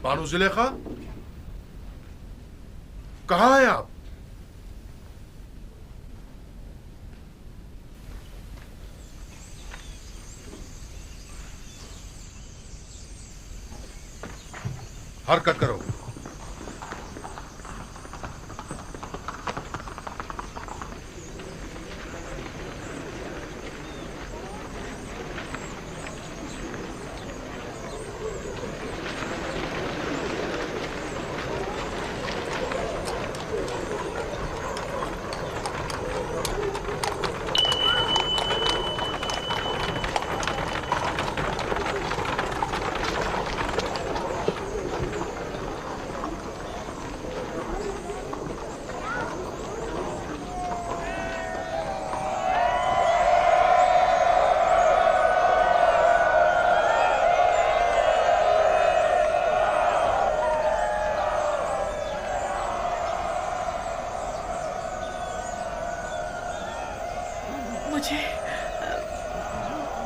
बानो जुलेखा, कहाँ हैं आप? हरकत करो।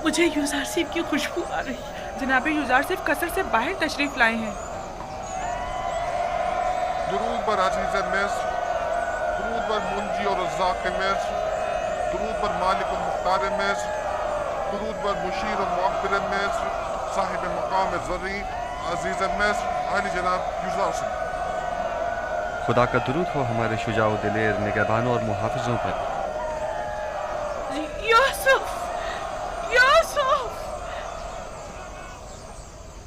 मुझे यूजारसिफ की खुशबू आ रही है। जनाब यूजारसिफ कसर से बाहर तशरीफ लाए हैं। दुरूद बर अज़ीज़ मिस्र, दुरूद बर मुंजी और रज़्ज़ाक़ मिस्र, दुरूद बर मालिक और मुख्तार मिस्र, दुरूद बर मुशीर और मुअब्बिर मिस्र, साहिब मकाम ज़र्री अज़ीज़ मिस्र, आली जनाब यूजारसिफ। खुदा का दुरूद हो हमारे शुजाओ दिलेर निगहबानों और मुहाफ़िज़ों पर। यूसुफ, यूसुफ,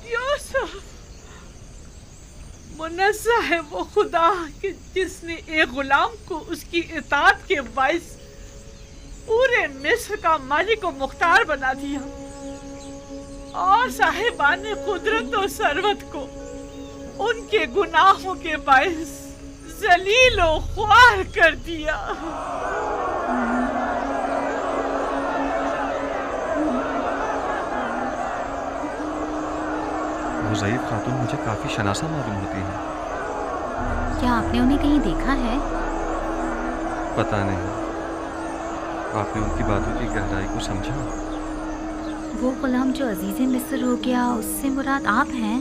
यूसुफ, मुनज़्ज़ह है वो खुदा कि जिसने एक गुलाम को उसकी इताअत के बाइस पूरे मिस्र का मालिक और मुख्तार बना दिया और साहिबान कुदरत और सरवत को उनके गुनाहों के बाइस ज़लील और ख्वार कर दिया। वो ज़ईफ़ खातून मुझे काफ़ी शनासा मालूम होती है। क्या आपने उन्हें कहीं देखा है? पता नहीं, आपने उनकी बातों की गहराई को समझा? वो गुलाम जो अजीज़ मिस्र हो गया, उससे मुराद आप हैं?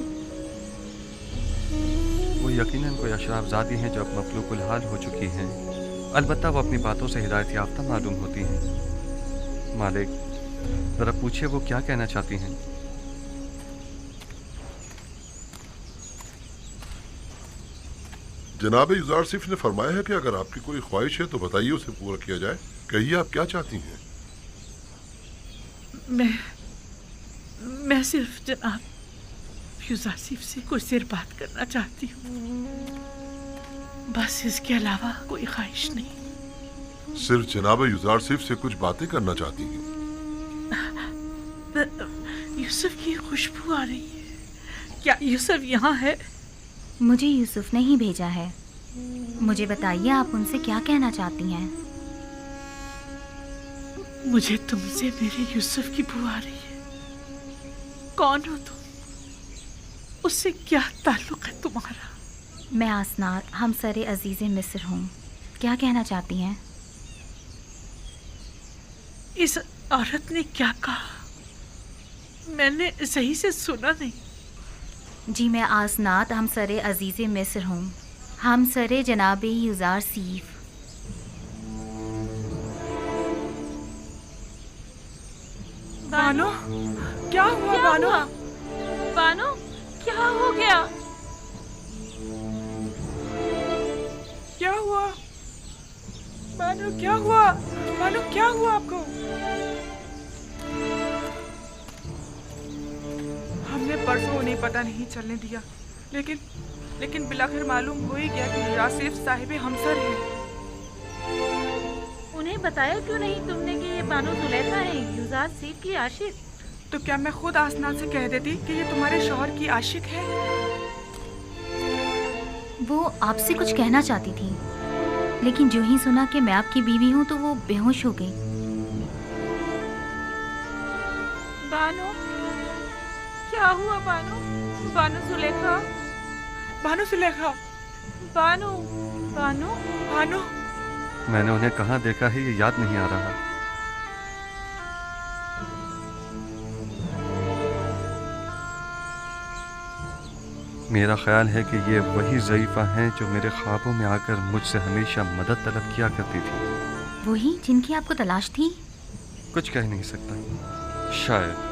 वो यकीनन कोई अशराफज़ादी हैं जो अब मफलूकुल हाल हो चुकी हैं। अलबत्ता वो अपनी बातों से हिदायत याफ्ता मालूम होती हैं। मालिक, ज़रा पूछिए वो क्या कहना चाहती हैं। जनाब यूजारसिफ ने फरमाया है कि अगर आपकी कोई ख्वाहिश है तो बताइए, उसे पूरा किया जाए। कहिए आप क्या चाहती हैं? मैं सिर्फ जनाब यूजारसिफ से कुछ देर बात करना चाहती हूँ, बस इसके अलावा कोई ख्वाहिश नहीं। सिर्फ जनाब यूजारसिफ से कुछ बातें करना चाहती हैं? यूसुफ की खुशबू आ रही है। क्या यूसुफ यहाँ है? मुझे यूसुफ ने ही भेजा है। मुझे बताइए आप उनसे क्या कहना चाहती हैं? मुझे तुमसे मेरे यूसुफ की बू आ रही है। कौन हो तुम? उससे क्या ताल्लुक है तुम्हारा? मैं आसनात हमसरे अजीज़ मिस्र हूँ। क्या कहना चाहती हैं? इस औरत ने क्या कहा? मैंने सही से सुना नहीं। जी, मैं आसनात हमसरे अजीज़ मिस्र हूँ, हमसरे जनाब यूजारसिफ। बानो, क्या हुआ बानो? बानो, क्या हो गया? क्या हुआ बानो? क्या हुआ बानो? क्या हुआ आपको? हमने परसों उन्हें पता नहीं चलने दिया, लेकिन बिलाखिर मालूम हो ही गया कि यूसुफ साहिब हमसर है। उन्हें बताया क्यों नहीं तुमने कि ये बानो जुलेखा है, यूसुफ की आशिक? तो क्या मैं खुद आसनात से कह देती कि ये तुम्हारे शौहर की आशिक है? वो आपसे कुछ कहना चाहती थी, लेकिन जो ही सुना कि मैं आपकी बीवी हूँ तो वो बेहोश हो गई। बानो, क्या हुआ बानो? बानो जुलेखा, बानो जुलेखा, बानो, बानो, बानो। मैंने उन्हें कहाँ देखा है ये याद नहीं आ रहा। میرا خیال ہے کہ یہ وہی ضعیفہ ہیں جو میرے خوابوں میں آ کر مجھ سے ہمیشہ مدد طلب کیا کرتی تھی۔ وہی جن کی آپ کو تلاش تھی؟ کچھ کہہ نہیں سکتا، شاید۔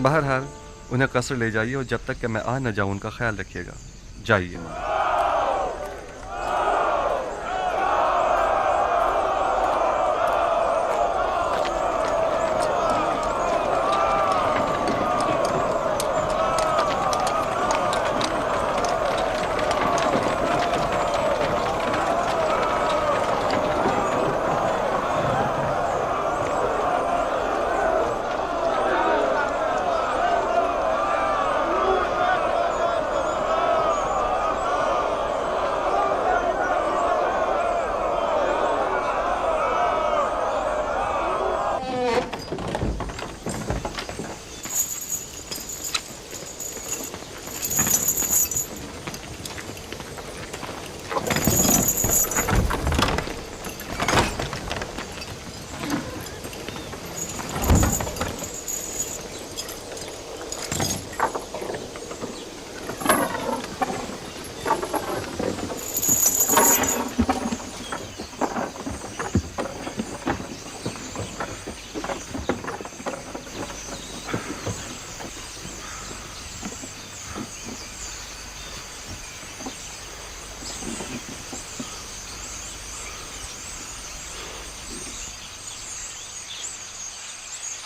بہرحال انہیں قصر لے جائیے اور جب تک کہ میں آ نہ جاؤں ان کا خیال رکھیے گا۔ جائیے۔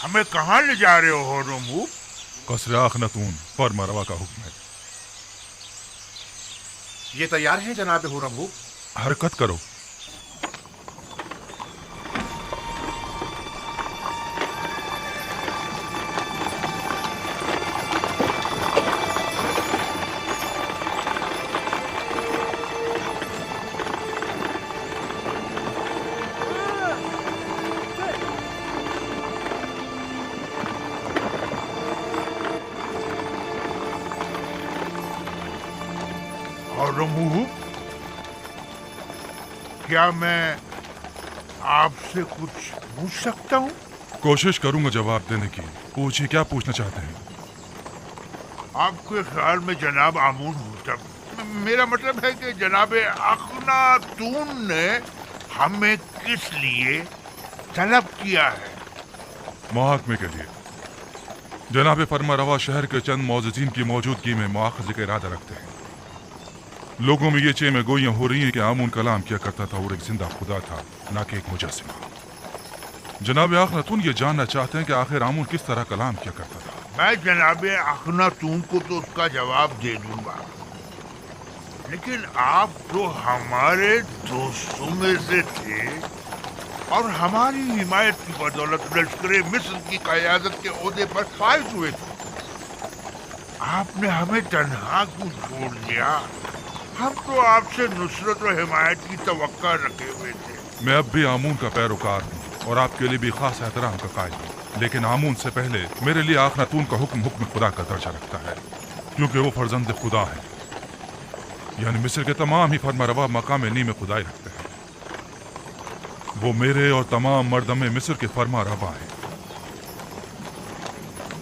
ہمیں کہاں لے جا رہے ہو رمو؟ قصر اخناتون فرما روا کا حکم ہے۔ یہ تیار ہیں جناب ہورمو؟ حرکت کرو۔ رمو، کیا میں آپ سے کچھ پوچھ سکتا ہوں؟ کوشش کروں گا جواب دینے کی۔ پوچھیے، کیا پوچھنا چاہتے ہیں؟ آپ کے خیال میں جناب آمون ہوتا، میرا مطلب ہے کہ جناب اخناتون نے ہمیں کس لیے طلب کیا ہے؟ محاکمے کے لیے۔ جناب فرما روا شہر کے چند معززین کی موجودگی میں مواخذے کا ارادہ رکھتے ہیں۔ لوگوں میں یہ چیمیں گوئیاں ہو رہی ہیں کہ آمون کلام کیا کرتا تھا اور ایک زندہ خدا تھا، نہ کہ ایک مجسمہ۔ جناب اخناتون یہ جاننا چاہتے ہیں کہ آخر آمون کس طرح کلام کیا کرتا تھا۔ میں جناب اخناتون کو تو اس کا جواب دے دوں گا، لیکن آپ تو ہمارے دوستوں میں سے تھے اور ہماری حمایت کی بدولت لشکر مصر کی قیادت کے عہدے پر فائز ہوئے تھے۔ آپ نے ہمیں تنہا کیوں چھوڑ دیا؟ ہم تو آپ سے نصرت و حمایت کی توقع رکھے ہوئے تھے۔ میں اب بھی آمون کا پیروکار ہوں اور آپ کے لیے بھی خاص احترام کا قائل ہوں، لیکن آمون سے پہلے میرے لیے اخناتون کا حکم خدا کا درجہ رکھتا ہے، کیونکہ وہ فرزند خدا ہے، یعنی مصر کے تمام ہی فرما روا مقام نیم خدائی رکھتے ہیں۔ وہ میرے اور تمام مردم مصر کے فرما روا ہیں۔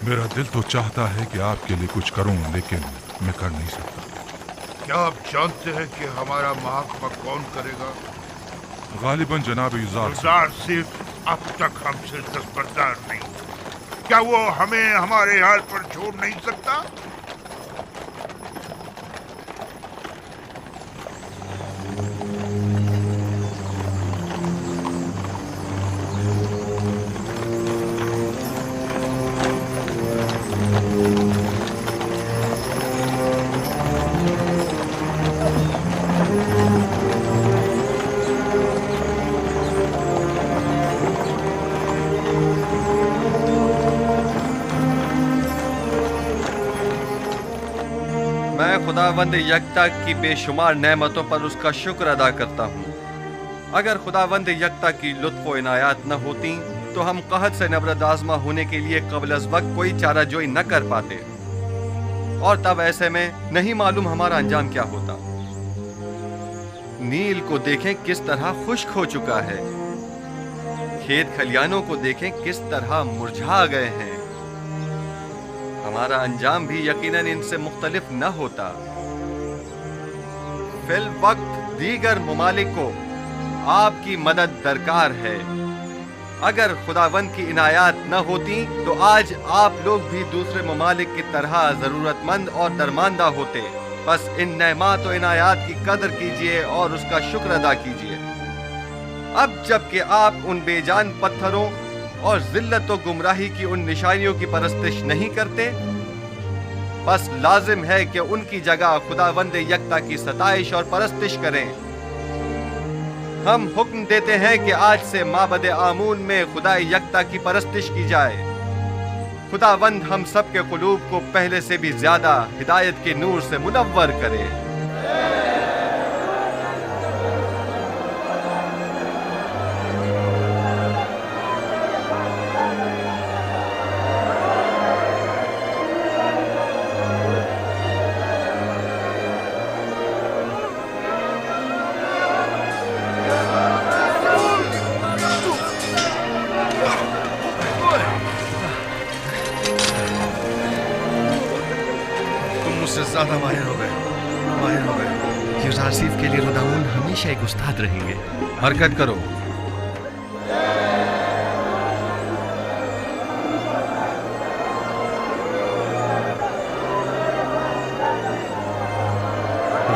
میرا دل تو چاہتا ہے کہ آپ کے لیے کچھ کروں، لیکن میں کر نہیں سکتا۔ کیا آپ جانتے ہیں کہ ہمارا محاکمہ کون کرے گا؟ غالباً جناب یوزار صرف اب تک ہم سے دستبردار نہیں، کیا وہ ہمیں ہمارے حال پر چھوڑ نہیں سکتا؟ خداوند یکتا کی بے شمار نعمتوں پر اس کا شکر ادا کرتا ہوں۔ اگر خداوند یکتا کی لطف و عنایات نہ ہوتی تو ہم قحط سے نبرد آزما ہونے کے لیے قبل از وقت کوئی چارہ جوئی نہ کر پاتے، اور تب ایسے میں نہیں معلوم ہمارا انجام کیا ہوتا۔ نیل کو دیکھیں کس طرح خشک ہو چکا ہے، کھیت کھلیانوں کو دیکھیں کس طرح مرجھا گئے ہیں۔ हमारा अंजाम भी यकीनन इनसे मुख्तलिफ न होता। फिल वक्त दीगर ममालिक को आपकी मदद दरकार है। अगर खुदावंद की इनायात न होती तो आज आप लोग भी दूसरे ममालिक की तरह जरूरतमंद और दरमांदा होते। बस इन नेमात और इनायात की कदर कीजिए और उसका शुक्र अदा कीजिए। अब जबकि आप उन बेजान पत्थरों और जिल्लत और गुमराही की उन निशानियों की परस्तिश नहीं करते, बस लाजिम है कि उनकी जगह खुदावंद यकता की सताइश और परस्तिश करें। हम हुक्म देते हैं कि आज से माबद आमून में खुदा यकता की परस्तिश की जाए। खुदावंद हम सब के कुलूब को पहले से भी ज्यादा हिदायत के नूर से मुनव्वर करे। ज्यादा माहिर हो गए। यूज़ार सीफ के लिए रोदामून हमेशा एक उस्ताद रहेंगे। हरकत करो।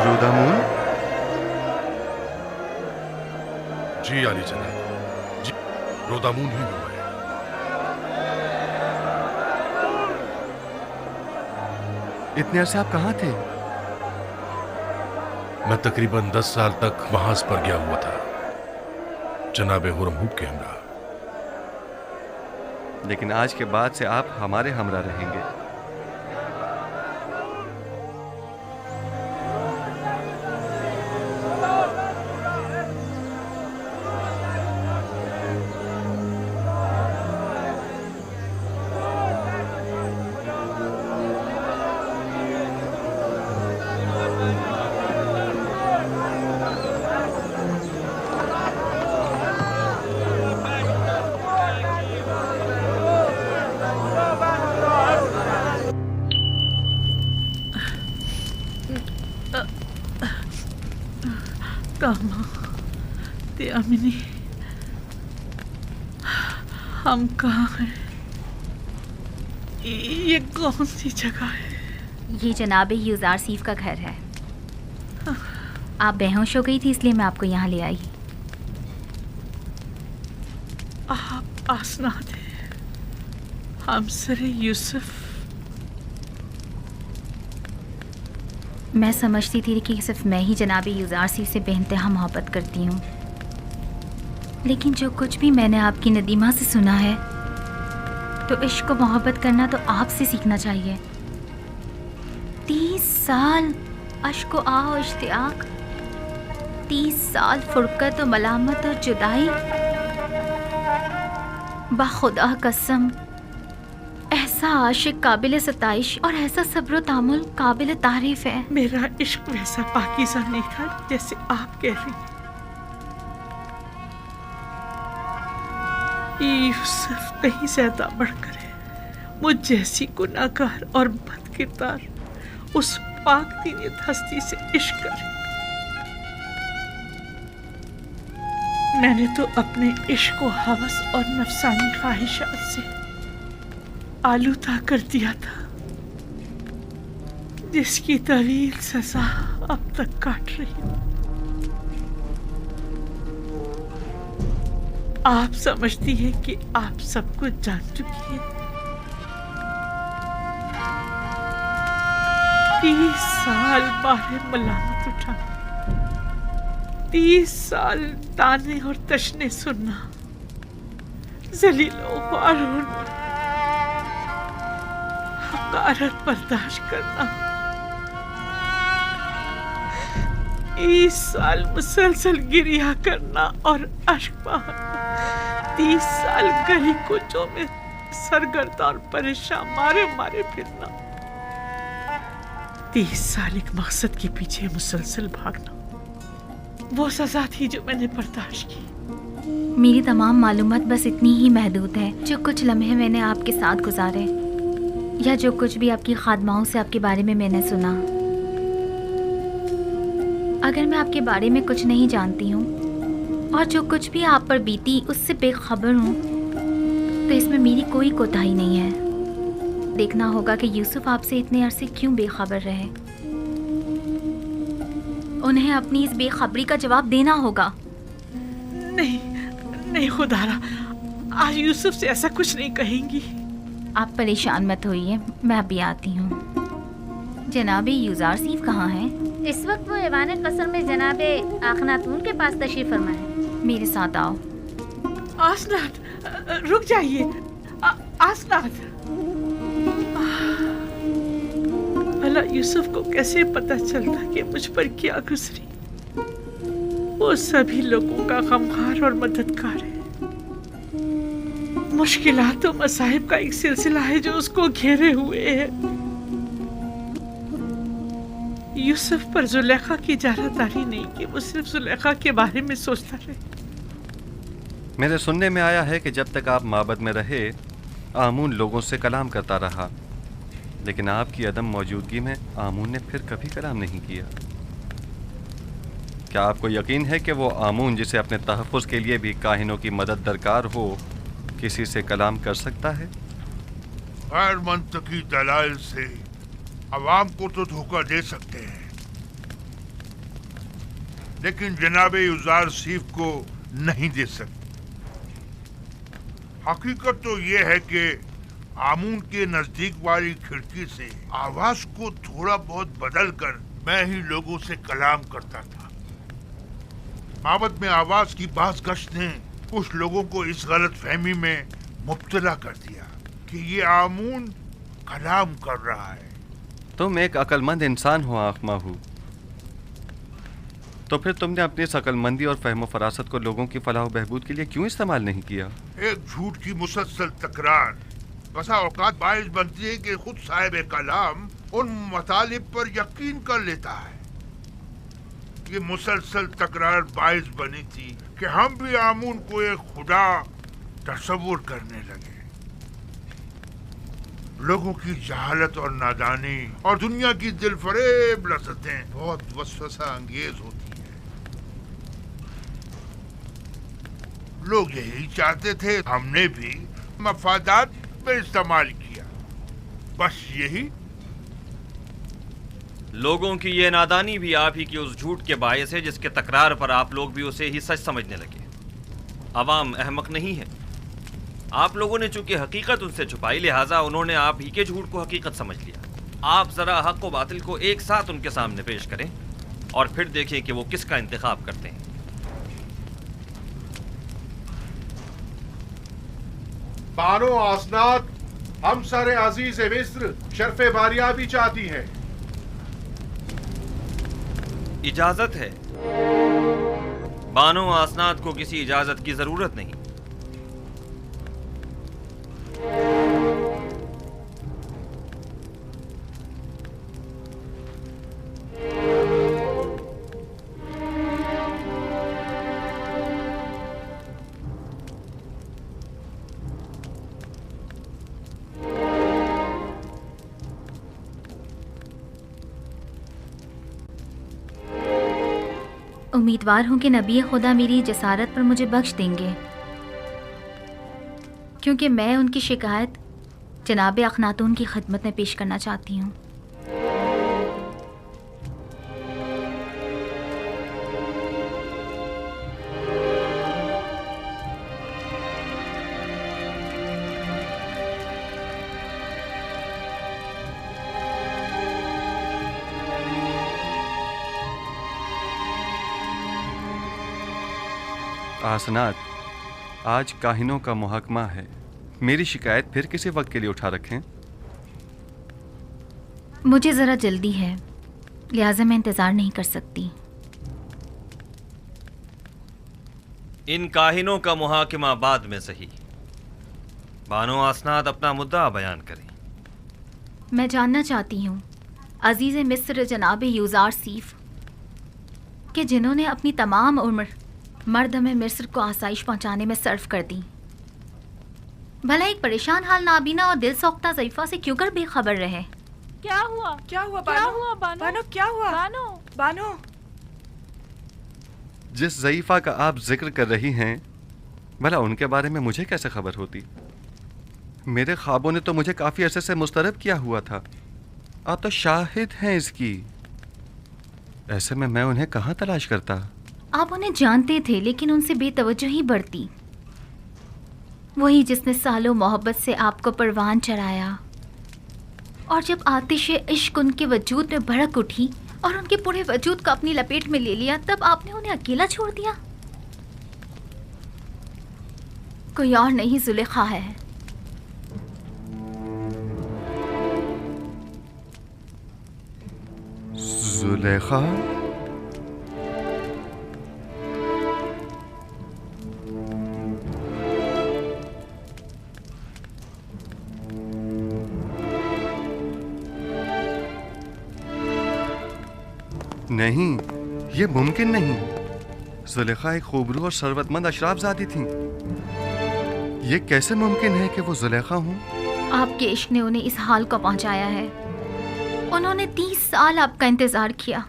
रोदामून? जी आली जनाब, जी रोदामून ही हुआ है। इतने अरसे आप कहाँ थे? मैं तकरीबन 10 साल तक महाज पर गया हुआ था, जनाब हुरमहूब के हमरा। लेकिन आज के बाद से आप हमारे हमरा रहेंगे। कामा, त्यामिनी, हम कहाँ हैं? ये कौन सी जगह है? ये जनाब यूज़ार सीफ का घर है। आप बेहोश हो गई थी इसलिए मैं आपको यहाँ ले आई। आप आसनाद हैं, हमसरे यूसुफ। मैं समझती थी कि सिर्फ मैं ही जनाब यूज़ार सीफ से बेइंतहा मोहब्बत करती हूँ, लेकिन जो कुछ भी मैंने आपकी नदीमा से सुना है तो इश्क व मोहब्बत करना तो आपसे सीखना चाहिए। 30 साल अश्क व आह और इश्तियाक, 30 साल फुरकत और मलामत और जुदाई। बाखुदा कसम, ऐसा आशिक काबिल सताइश और ऐसा सब्र तामुल काबिल तारीफ है। मेरा इश्क वैसा पाकीज़ा नहीं था जैसे आप कह रही हैं। यूसुफ कहीं ज्यादा बढ़कर है। मुझ जैसी गुनाहगार और बदकिरदार उस पाक दीनियत हस्ती से इश्क करे। मैंने तो अपने इश्क को हवस और नफसानी ख्वाहिशात से आलूदा कर दिया था, जिसकी तवील सजा अब तक काट रही हूँ। आप समझती हैं कि आप सब कुछ जान चुकी हैं। 30 साल बारे मलामत उठाना, 30 साल ताने और तशने सुनना, जलील और ख्वार होना, हकारत बर्दाश्त करना, 30 साल मुसलसल गिरिया करना और अश्क बहाना, 30 साल गली कुचों में सरगर्दा और परेशान मारे मारे फिरना, 30 साल एक मकसद के पीछे मुसलसल भागना, वो सजा थी जो मैंने बर्दाश्त की। मेरी तमाम मालूमात बस इतनी ही महदूद है जो कुछ लम्हे मैंने आपके साथ गुजारे। या जो कुछ भी आपकी खादमाओं से आपके बारे में मैंने सुना, अगर मैं आपके बारे में कुछ नहीं जानती हूँ और जो कुछ भी आप पर बीती उससे बेखबर हूँ, तो इसमें मेरी कोई कोताही नहीं है। देखना होगा कि यूसुफ आपसे इतने अरसे क्यों बेखबर रहे। उन्हें अपनी इस बेखबरी का जवाब देना होगा। नहीं नहीं खुदारा, आज यूसुफ से ऐसा कुछ नहीं कहेंगी। आप परेशान मत होइए, मैं अभी आती हूँ। जनाबे यूज़ार सीफ कहाँ हैं? इस वक्त वो ऐवान कसर में जनाबे आखनातून के पास तशरीफ फरमा है। मेरे साथ आओ। आसनाद, रुक जाइए। आसनाद, भला यूसुफ को कैसे पता चलता कि मुझ पर क्या गुजरी? वो सभी लोगों का गमखार और मददगार है। मुश्किलात और मसाइब का एक सिलसिला है जो उसको घेरे हुए है। यूसुफ पर जुलेखा की जारादारी नहीं कि वो सिर्फ जुलेखा के बारे में सोचता रहे। मेरे सुनने में आया है कि जब तक आप माबद में रहे, आमून लोगों से कलाम करता रहा, लेकिन आपकी अदम मौजूदगी में आमून ने फिर कभी कलाम नहीं किया। क्या आपको यकीन है कि वो आमून जिसे अपने तहफ़्फ़ुज़ के लिए भी काहिनों की मदद दरकार हो, किसी से कलाम कर सकता है? गैर मंतकी दलाइल से अवाम को तो धोखा दे सकते हैं, लेकिन जनाबे यूज़ार सीफ को नहीं दे सकते। हकीकत तो ये है कि आमून के नजदीक वाली खिड़की से आवाज को थोड़ा बहुत बदल कर मैं ही लोगों से कलाम करता था। माबद में आवाज की बाज़ गश्त ने कुछ लोगों को इस गलत फहमी में मुब्तला कर दिया कि ये आमून कलाम कर रहा है। तुम एक अक्लमंद इंसान हो आँख माहू, तो फिर तुमने अपनी इस अक्लमंदी और फहम फरासत को लोगों की फलाह बहबूद के लिए क्यों इस्तेमाल नहीं किया? एक झूठ की मुसलसल तकरार बसा औकात बाइस बनती है कि खुद साहिब कलाम उन मतालिब पर यकीन कर लेता है। ये मुसलसल तकरार बाइस बनी थी कि हम भी आमून को एक खुदा तस्वुर करने लगे। लोगों की जहालत और नादानी और दुनिया की दिलफरेब लज़्ज़तें बहुत वसवसा अंगेज होती है। लोग यही चाहते थे, हमने भी मफादात में इस्तेमाल किया, बस यही। लोगों की ये नादानी भी आप ही की उस झूठ के बायस है जिसके तकरार पर आप लोग भी उसे ही सच समझने लगे। अवाम अहमक नहीं है। आप लोगों ने चूंकि हकीकत उनसे छुपाई, लिहाजा उन्होंने आप ही के झूठ को हकीकत समझ लिया। आप जरा हक व बातिल को एक साथ उनके सामने पेश करें और फिर देखें कि वो किसका इंतखाब करते हैं। बानो आसनाद, हम सारे अजीज मिस्र शर्फ बारिया भी चाहती हैं। इजाजत है। बानो आसनाद को किसी इजाजत की जरूरत नहीं। उम्मीदवार हूँ कि नबी खुदा मेरी जसारत पर मुझे बख्श देंगे, क्योंकि मैं उनकी शिकायत जनाब अखनातून की खिदमत में पेश करना चाहती हूँ। आसनाद, आज काहिनों का मुहकमा है। मेरी शिकायत फिर किसी वक्त के लिए उठा रखें। मुझे ज़रा जल्दी है, लिहाजा मैं इंतज़ार नहीं कर सकती। इन काहिनों का मुहाकिमा बाद में सही। बानो आसनाद अपना मुद्दा बयान करें। मैं जानना चाहती हूँ अजीज़ मिस्र जनाब यूज़ार सीफ कि जिन्होंने अपनी तमाम उम्र मर्द में मिस्र को आसाइश पहुँचाने में सर्फ कर दी, भला एक परेशान हाल नाबीना और दिल सोख्ता ज़ईफ़ा से क्यों कर बेखबर रहे? क्या हुआ? क्या हुआ क्या बानो? हुआ बानो? बानो क्या हुआ? बानो बानो जिस ज़ईफ़ा का आप जिक्र कर रही हैं, भला उनके बारे में मुझे कैसे खबर होती? मेरे ख्वाबों ने तो मुझे काफ़ी अरसे से मुस्तरब किया हुआ था। आप तो शाहिद हैं इसकी। ऐसे में मैं उन्हें कहाँ तलाश करता? आप उन्हें जानते थे लेकिन उनसे बेतवज्जोही बढ़ती। वही जिसने सालों मोहब्बत से आपको परवान चढ़ाया, और जब आतिश इश्क उनके वजूद में भड़क उठी और उनके पूरे वजूद को अपनी लपेट में ले लिया, तब आपने उन्हें अकेला छोड़ दिया। कोई और नहीं, जुलेखा है। जुलेखा? नहीं, ये मुमकिन नहीं। जुलेखा एक खूबरू और सरवतमंद अशराफजादी थी। ये कैसे मुमकिन है कि वो जुलेखा हूँ? आपके इश्क ने उन्हें इस हाल को पहुंचाया है। उन्होंने 30 साल आपका इंतजार किया।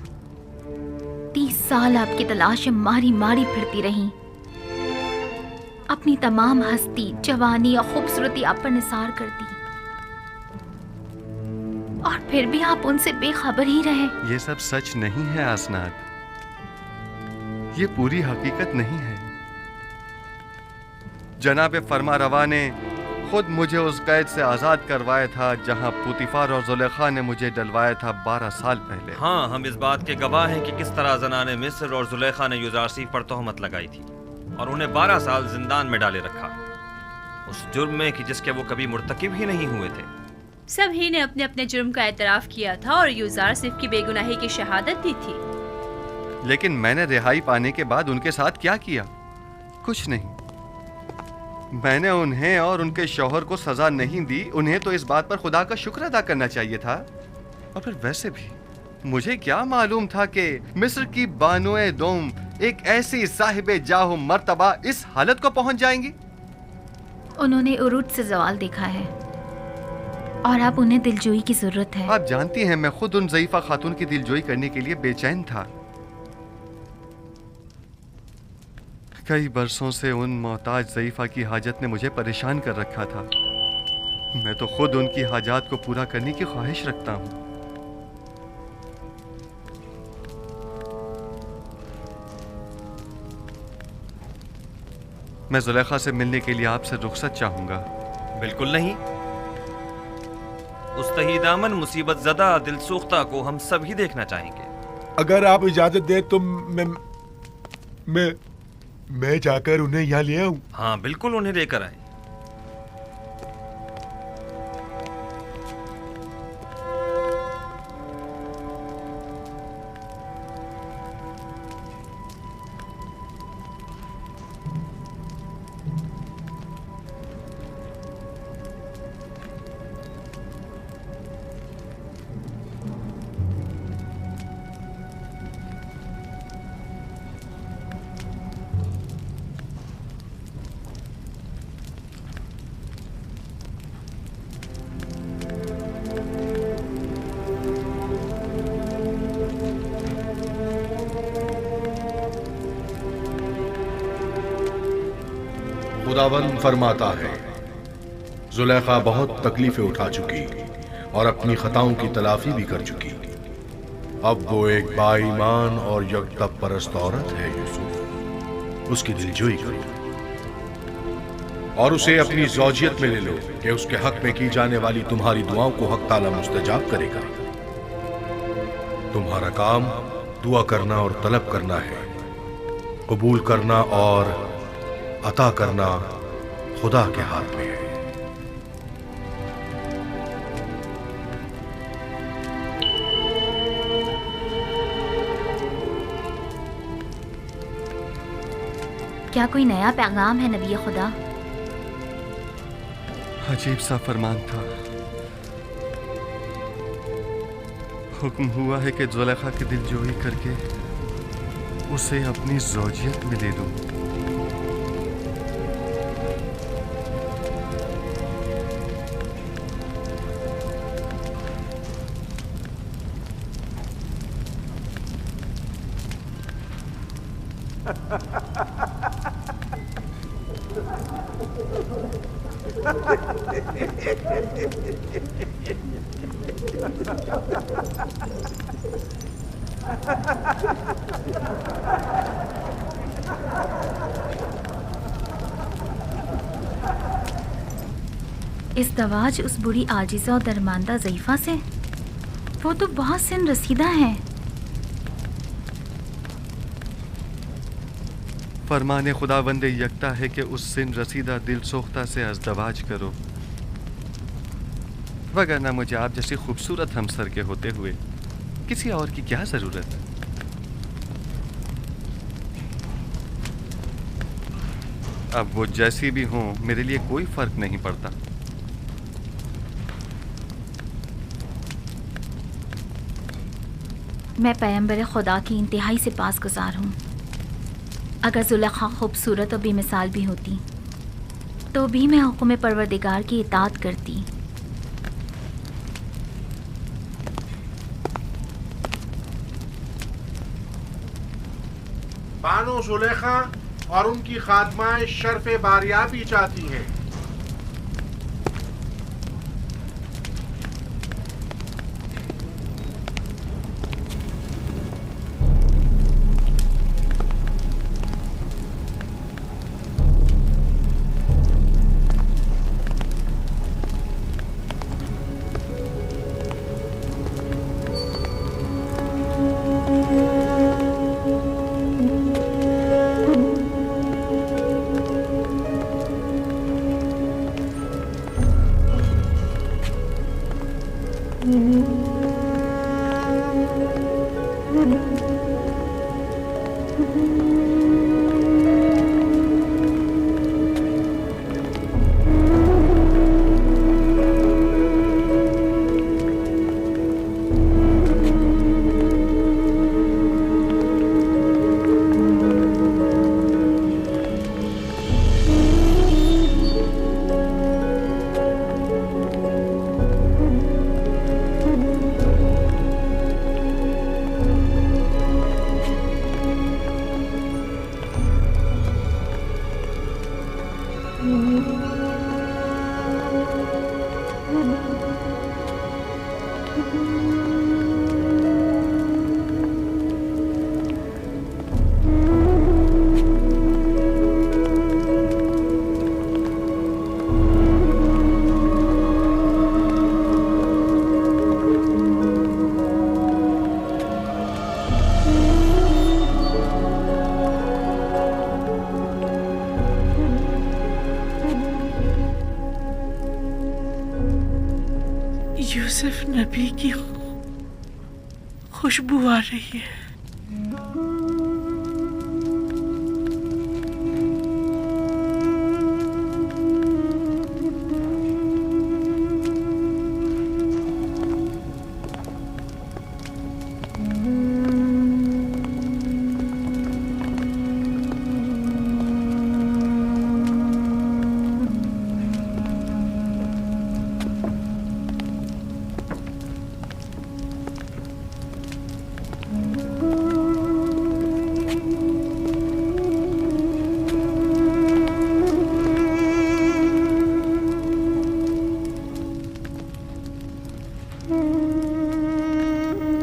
30 साल आपकी तलाश में मारी मारी फिरती रही। अपनी तमाम हस्ती, जवानी और खूबसूरती आप पर निसार कर दी, और फिर भी आप उनसे बेखबर ही रहे। ये सब सच नहीं है आसनाद। ये पूरी हकीकत नहीं है। जनाब फरमा रवा ने खुद मुझे उस कैद से आज़ाद करवाया था जहां पुतिफार और जुलेखा ने मुझे डलवाया था 12 साल पहले। हाँ, हम इस बात के गवाह हैं कि किस तरह ज़नाने मिस्र और जुलेखा ने युज़ारसीफ पर तोहमत लगाई थी और उन्हें 12 साल जिंदान में डाले रखा, उस जुर्म में कि जिसके वो कभी मुर्तकिब ही नहीं हुए थे। सभी ने अपने अपने जुर्म का एतराफ़ किया था और युज़ारसीफ की बेगुनाही की शहादत दी थी। लेकिन मैंने रिहाई पाने के बाद उनके साथ क्या किया? कुछ नहीं। मैंने उन्हें और उनके शौहर को सजा नहीं दी। उन्हें तो इस बात पर खुदा का शुक्र अदा करना चाहिए था। और फिर वैसे भी मुझे क्या मालूम था कि मिस्र की बानोए दोम एक ऐसी साहिबे जाहो मर्तबा इस हालत को पहुंच जाएंगी। उन्होंने उरूज से ज़वाल देखा है और अब उन्हें दिलजोई की जरूरत है। आप जानती हैं, मैं खुद उन ज़ईफ़ा खातून की दिलजोई करने के लिए बेचैन था। कई बरसों से उन मोहताज ज़ईफ़ा की हाजत ने मुझे परेशान कर रखा था। मैं तो खुद उनकी हाजात को पूरा करने की ख्वाहिश रखता हूँ। मैं जुलेखा से मिलने के लिए आपसे रुखसत चाहूंगा। बिल्कुल नहीं। उस तहीदामन मुसीबत ज़दा दिलसोख्ता को हम सभी देखना चाहेंगे। अगर आप इजाजत दें तो मैं जाकर उन्हें यहाँ ले आऊं। हाँ बिल्कुल, उन्हें लेकर आए। खुदावंद फरमाता है, जुलेखा बहुत तकलीफें उठा चुकी और अपनी खताओं की तलाफी भी कर चुकी। अब वो एक बाईमान और यकतब परस्त औरत है। यूसुफ, उसकी दिलजोई करो और उसे अपनी ज़ौजियत में ले लो कि उसके हक में की जाने वाली तुम्हारी दुआओं को हक ताला मुस्तजाब करेगा। तुम्हारा काम दुआ करना और तलब करना है। कबूल करना और अता करना खुदा के हाथ में है। क्या कोई नया पैगाम है नबी खुदा? अजीब सा फरमान था। हुक्म हुआ है कि जुलेखा की दिलजोई करके उसे अपनी ज़ौजियत में ले लूं। ازدواج اس بڑی عاجزہ اور درماندہ ضعیفہ سے؟ وہ تو بہت سن رسیدہ ہیں. فرمان خداوند یکتا ہے کہ اس سن رسیدہ دل سوختہ سے ازدواج کرو، وگرنہ مجھے آپ جیسی خوبصورت ہمسر کے ہوتے ہوئے کسی اور کی کیا ضرورت؟ اب وہ جیسی بھی ہوں میرے لیے کوئی فرق نہیں پڑتا. میں پیغمبر خدا کی انتہائی سے پاس گزار ہوں. اگر زلیخا خوبصورت اور بے مثال بھی ہوتی تو بھی میں حکم پروردگار کی اطاعت کرتی. بانو زلیخا اور ان کی خادمائیں شرف باریابی چاہتی ہیں. یوسف نبی کی خوشبو آ رہی ہے.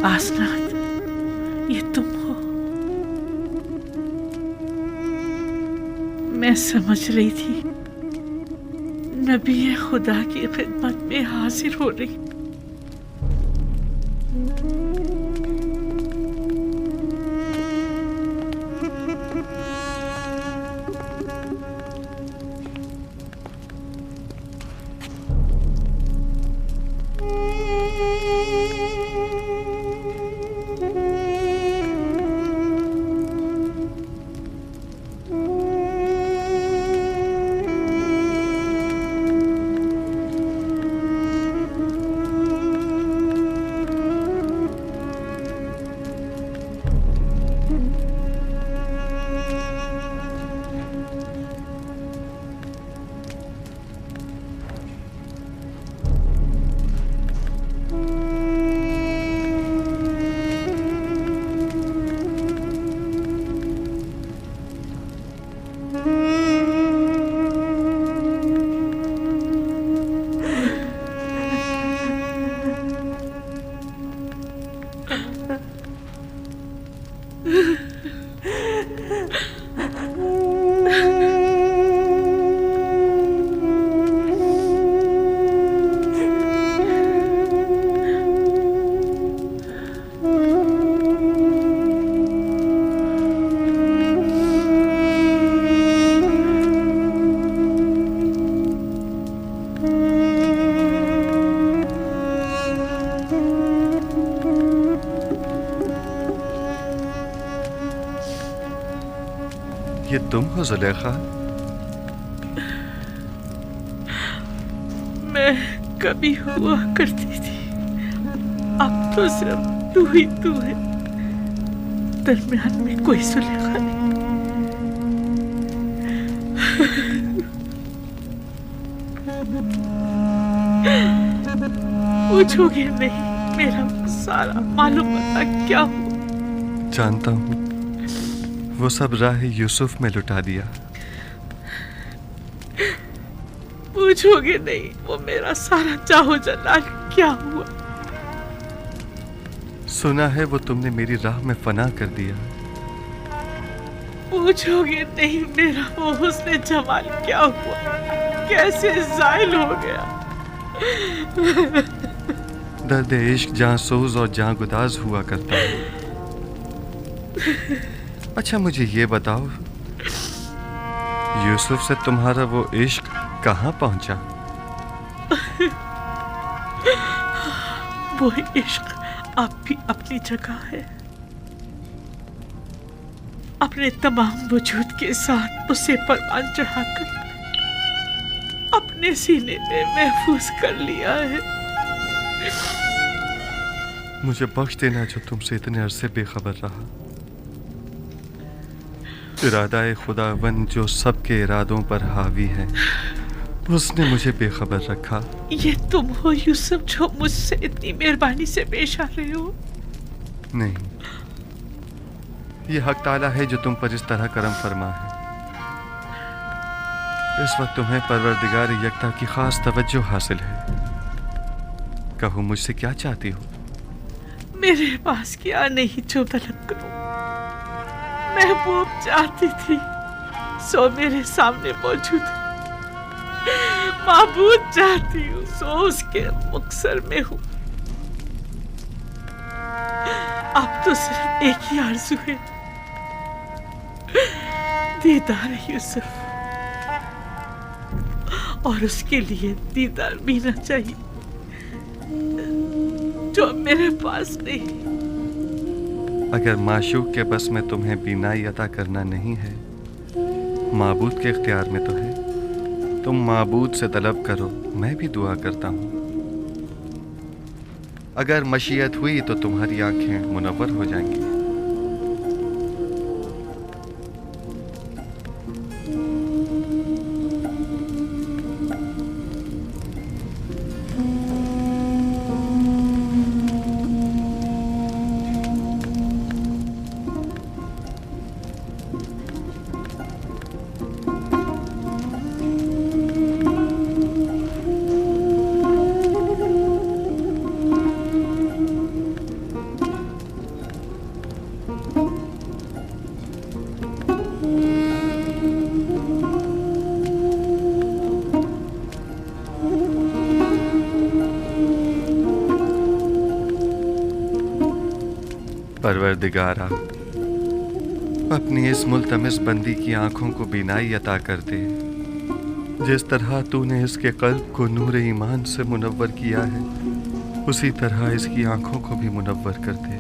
آسنات، یہ تم ہو؟ میں سمجھ رہی تھی نبی خدا کی خدمت میں حاضر ہو رہی. ये तुम हो जुलेखा? मैं कभी हुआ करती थी, अब तो सिर्फ तू ही तू है, दरमियान में कोई जुलेखा नहीं। पूछोगे नहीं मेरा सारा मालूम बता क्या हुआ? जानता हूँ, वो सब राह यूसुफ में लुटा दिया। पूछोगे नहीं वो मेरा सारा चाहो जलाल क्या हुआ? सुना है वो तुमने मेरी राह में फना कर दिया। पूछोगे नहीं मेरा वो हुस्न जमाल क्या हुआ, कैसे ज़ाइल हो गया? दर्द इश्क जहाँ सोज और जहाँ गुदाज हुआ करता है। अच्छा मुझे ये बताओ, यूसुफ से तुम्हारा वो इश्क कहाँ पहुंचा? वो इश्क अब भी अपनी जगह है, अपने तमाम वजूद के साथ उसे परवान चढ़ाकर अपने सीने में महफूज कर लिया है। मुझे बख्श देना जो तुमसे इतने अरसे बेखबर रहा। इरादा खुदावन जो सबके इरादों पर हावी है, उसने मुझे बेखबर रखा। ये तुम हो यूसुफ जो मुझसे इतनी मेहरबानी से पेश आ रहे हो? नहीं, ये हक ताला है जो तुम पर इस तरह करम फरमा है। इस वक्त तुम्हें परवरदिगार यकता की खास तवज्जो हासिल है। कहो मुझसे क्या चाहती हो? मेरे पास क्या नहीं जो तलब करूं। महबूब चाहती थी सो मेरे सामने मौजूद है, माबूद चाहती हूँ सो उसके मुक्सर में हूँ। अब तो सिर्फ एक ही आरज़ू है, दीदार यूसुफ, और उसके लिए दीदार बीना चाहिए जो मेरे पास नहीं। अगर माशूक के बस में तुम्हें बीनाई अता करना नहीं है, माबूद के इख्तियार में तो है। तुम माबूद से तलब करो, मैं भी दुआ करता हूँ। अगर मशीयत हुई तो तुम्हारी आंखें मुनव्वर हो जाएंगी। परवरदिगारा, अपनी इस मुल्तमिस बंदी की आंखों को बीनाई अता कर दे। जिस तरह तूने इसके कल्ब को नूर ईमान से मुनव्वर किया है, उसी तरह इसकी आंखों को भी मुनव्वर कर दे।